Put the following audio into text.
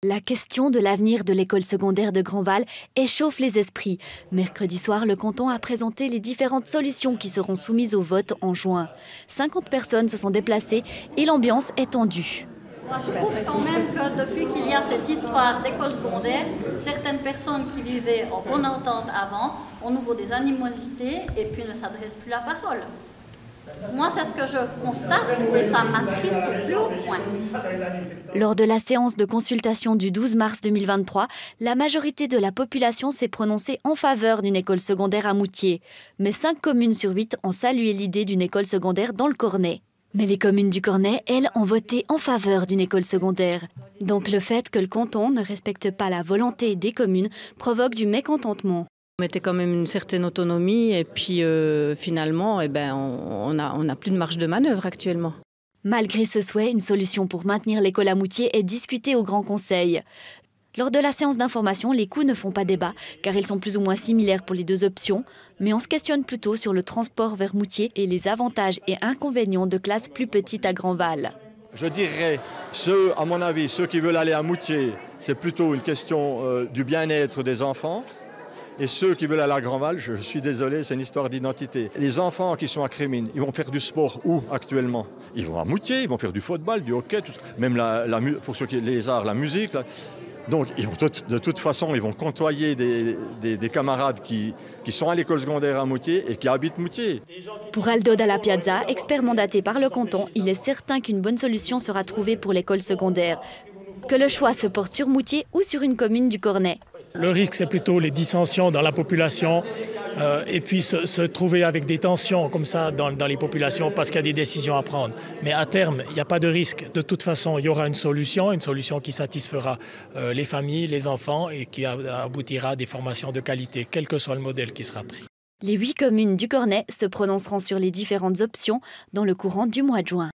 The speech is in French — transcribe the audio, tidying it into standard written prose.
La question de l'avenir de l'école secondaire de Grandval échauffe les esprits. Mercredi soir, le canton a présenté les différentes solutions qui seront soumises au vote en juin. 50 personnes se sont déplacées et l'ambiance est tendue. Moi, je trouve quand même que depuis qu'il y a cette histoire d'école secondaire, certaines personnes qui vivaient en bonne entente avant ont nouveau des animosités et puis ne s'adressent plus la parole. Moi, c'est ce que je constate et ça m'attriste au plus haut point. Lors de la séance de consultation du 12 mars 2023, la majorité de la population s'est prononcée en faveur d'une école secondaire à Moutier. Mais 5 communes sur 8 ont salué l'idée d'une école secondaire dans le Cornet. Mais les communes du Cornet, elles, ont voté en faveur d'une école secondaire. Donc le fait que le canton ne respecte pas la volonté des communes provoque du mécontentement. On mettait quand même une certaine autonomie et puis finalement, on n'a plus de marge de manœuvre actuellement. Malgré ce souhait, une solution pour maintenir l'école à Moutier est discutée au Grand Conseil. Lors de la séance d'information, les coûts ne font pas débat, car ils sont plus ou moins similaires pour les deux options, mais on se questionne plutôt sur le transport vers Moutier et les avantages et inconvénients de classes plus petites à Grandval. Je dirais, à mon avis, ceux qui veulent aller à Moutier, c'est plutôt une question du bien-être des enfants. Et ceux qui veulent aller à Grandval, je suis désolé, c'est une histoire d'identité. Les enfants qui sont à Crémine, ils vont faire du sport où actuellement? Ils vont à Moutier, ils vont faire du football, du hockey, tout, même pour ceux qui les arts, la musique. Là. Donc ils vont de toute façon, ils vont côtoyer des camarades qui sont à l'école secondaire à Moutier et qui habitent Moutier. Pour Aldo Dalla Piazza, expert mandaté par le canton, il est certain qu'une bonne solution sera trouvée pour l'école secondaire. Que le choix se porte sur Moutier ou sur une commune du Cornet. Le risque, c'est plutôt les dissensions dans la population et puis se trouver avec des tensions comme ça dans les populations parce qu'il y a des décisions à prendre. Mais à terme, il n'y a pas de risque. De toute façon, il y aura une solution qui satisfera les familles, les enfants et qui aboutira à des formations de qualité, quel que soit le modèle qui sera pris. Les 8 communes du Cornet se prononceront sur les différentes options dans le courant du mois de juin.